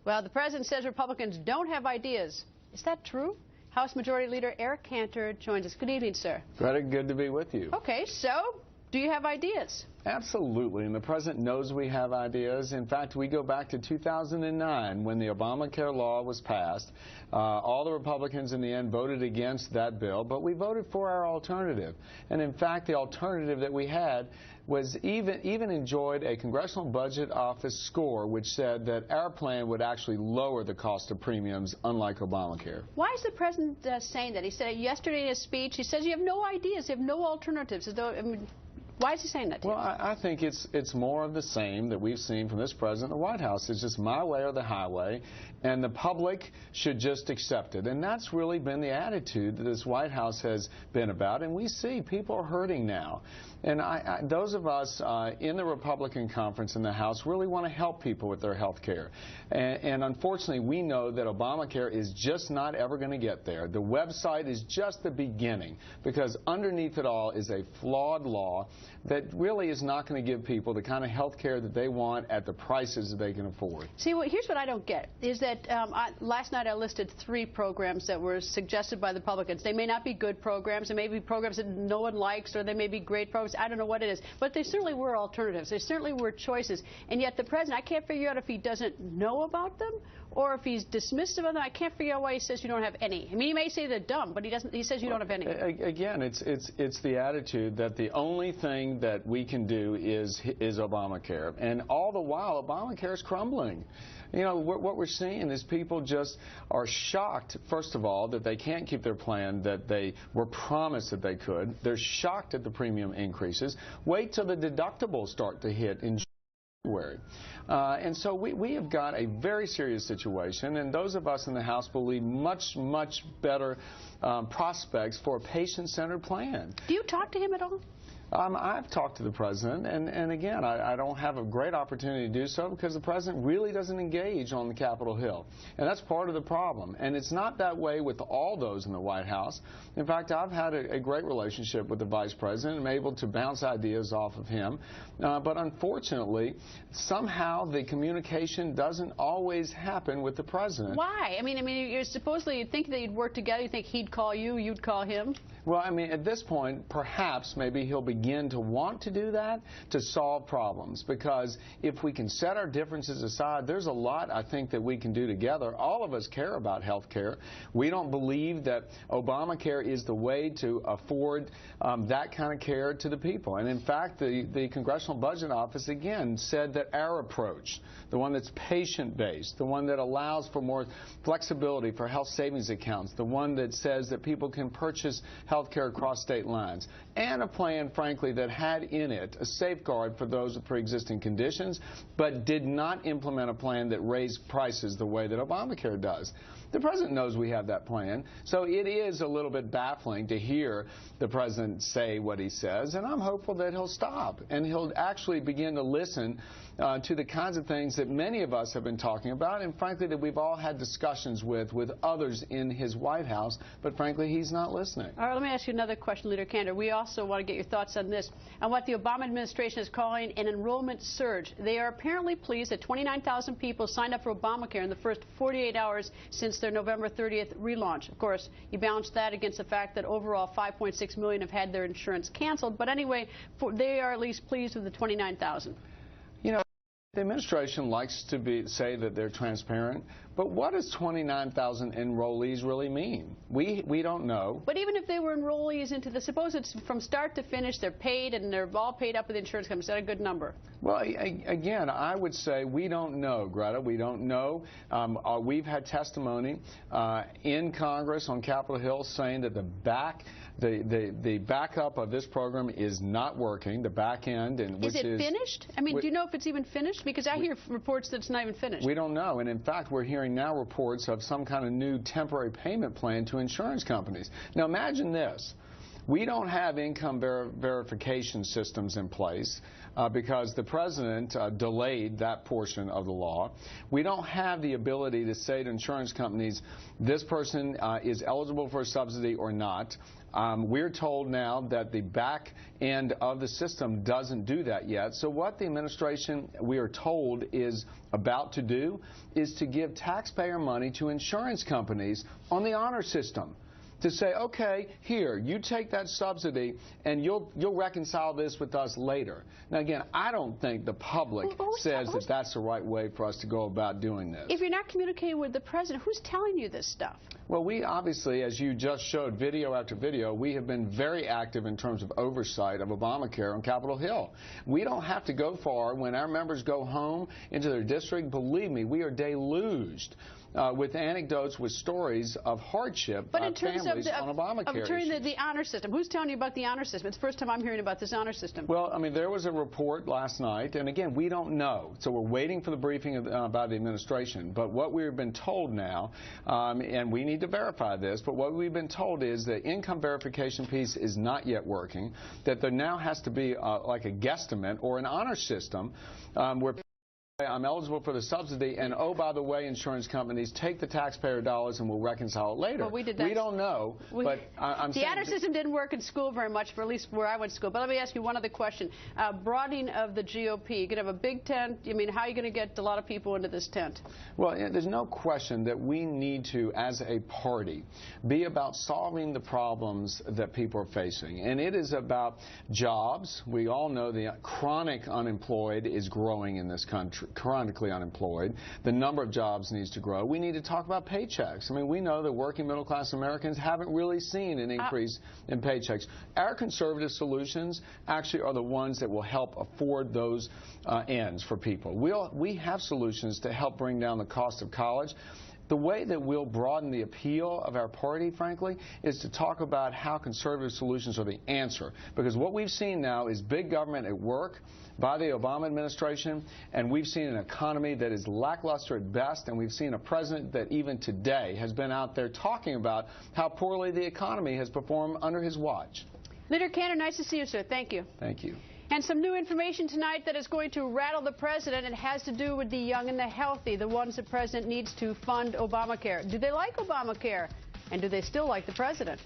Well, the president says Republicans don't have ideas. Is that true? House Majority Leader Eric Cantor joins us. Good evening, sir. Greta, good to be with you. Okay, so do you have ideas? Absolutely, and the president knows we have ideas. In fact, we go back to 2009 when the ObamaCare law was passed. All the Republicans in the end voted against that bill, but we voted for our alternative. And in fact, the alternative that we had was even enjoyed a Congressional Budget Office score which said that our plan would actually lower the cost of premiums, unlike Obamacare. Why is the president saying that? He said it yesterday in his speech. He says you have no ideas, you have no alternatives. Why is he saying that to you? Well, I think it's more of the same that we've seen from this president in the White House. It's just my way or the highway, and the public should just accept it. And that's really been the attitude that this White House has been about, and we see people are hurting now. And those of us in the Republican conference in the House really want to help people with their health care. And unfortunately, we know that Obamacare is just not ever going to get there. The website is just the beginning, because underneath it all is a flawed law that really is not going to give people the kind of health care that they want at the prices that they can afford. See, here's what I don't get, is that last night I listed 3 programs that were suggested by the Republicans. They may not be good programs. They may be programs that no one likes, or they may be great programs. I don't know what it is. But they certainly were alternatives. They certainly were choices. And yet the president, I can't figure out if he doesn't know about them or if he's dismissive of them. I can't figure out why he says you don't have any. I mean, he may say they're dumb, but he doesn't. He says you don't have any. Again, it's the attitude that the only thing that we can do is Obamacare, and all the while Obamacare is crumbling. You know, what we're seeing is people just are shocked, first of all, that they can't keep their plan that they were promised that they could. They're shocked at the premium increases. Wait till the deductibles start to hit in January. And so we have got a very serious situation, and those of us in the House believe much, much better prospects for a patient-centered plan. Do you talk to him at all? I've talked to the president, and again, I don't have a great opportunity to do so because the president really doesn't engage on the Capitol Hill. And that's part of the problem. And it's not that way with all those in the White House. In fact, I've had a great relationship with the vice president. I'm able to bounce ideas off of him. But unfortunately, somehow the communication doesn't always happen with the president. Why? I mean, you're supposedly, you'd think that you'd work together. You think he'd call you, you'd call him? Well, I mean, at this point, perhaps maybe he'll begin to want to do that to solve problems, because if we can set our differences aside, there's a lot, I think, that we can do together. All of us care about health care. We don't believe that Obamacare is the way to afford that kind of care to the people. And in fact, the Congressional Budget Office, again, said that our approach, the one that's patient-based, the one that allows for more flexibility for health savings accounts, the one that says that people can purchase health care across state lines, and a plan, frankly, that had in it a safeguard for those with pre-existing conditions, but did not implement a plan that raised prices the way that Obamacare does. The president knows we have that plan, so it is a little bit baffling to hear the president say what he says, and I'm hopeful that he'll stop and he'll actually begin to listen to the kinds of things that many of us have been talking about, and frankly that we've all had discussions with others in his White House, but frankly he's not listening. All right, let me ask you another question, Leader Cantor. We also want to get your thoughts on this, on what the Obama administration is calling an enrollment surge. They are apparently pleased that 29,000 people signed up for Obamacare in the first 48 hours since their November 30th relaunch. Of course, you balance that against the fact that overall 5.6 million have had their insurance canceled, but anyway, they are at least pleased with the 29,000. You know, the administration likes to say that they're transparent, but what does 29,000 enrollees really mean? We don't know. But even if they were enrollees into the, suppose it's from start to finish, they're paid and they're all paid up with insurance companies. Is that a good number? Well, again, I would say we don't know, Greta. We don't know. We've had testimony in Congress on Capitol Hill saying that the backup of this program is not working, the back end. And is it finished? I mean, do you know if it's even finished? Because I hear reports that it's not even finished. We don't know. And in fact, we're hearing now reports of some kind of new temporary payment plan to insurance companies. Now, imagine this. We don't have income verification systems in place. because the president delayed that portion of the law. We don't have the ability to say to insurance companies, this person is eligible for a subsidy or not. We're told now that the back end of the system doesn't do that yet. So what the administration, we are told, is about to do is to give taxpayer money to insurance companies on the honor system, to say, okay, here, you take that subsidy and you'll reconcile this with us later. Now, again, I don't think the public says that that's the right way for us to go about doing this. If you're not communicating with the president, who's telling you this stuff? Well, we obviously, as you just showed video after video, we have been very active in terms of oversight of Obamacare on Capitol Hill. We don't have to go far. When our members go home into their district, believe me, we are deluged with anecdotes, with stories of hardship but in terms families of on Obamacare issues. The honor system, who's telling you about the honor system? It's the first time I'm hearing about this honor system. Well, I mean, there was a report last night, and again, we don't know. So we're waiting for the briefing about the administration. But what we've been told now, and we need to verify this, but what we've been told is the income verification piece is not yet working, that there now has to be like a guesstimate or an honor system where I'm eligible for the subsidy, and oh, by the way, insurance companies take the taxpayer dollars and we'll reconcile it later. Well, we did that. We don't know, but I'm saying... The honor system didn't work in school very much, for at least where I went to school. But let me ask you one other question. Broadening of the GOP. You're going to have a big tent. I mean, how are you going to get a lot of people into this tent? Well, there's no question that we need to, as a party, be about solving the problems that people are facing. And it is about jobs. We all know the chronic unemployed is growing in this country. Chronically unemployed. The number of jobs needs to grow. We need to talk about paychecks. I mean, we know that working middle-class Americans haven't really seen an increase in paychecks. Our conservative solutions actually are the ones that will help afford those ends for people. We have solutions to help bring down the cost of college. The way that we'll broaden the appeal of our party, frankly, is to talk about how conservative solutions are the answer. Because what we've seen now is big government at work by the Obama administration, and we've seen an economy that is lackluster at best, and we've seen a president that even today has been out there talking about how poorly the economy has performed under his watch. Leader Cantor, nice to see you, sir. Thank you. Thank you. And some new information tonight that is going to rattle the president. It has to do with the young and the healthy, the ones the president needs to fund Obamacare. Do they like Obamacare? And do they still like the president?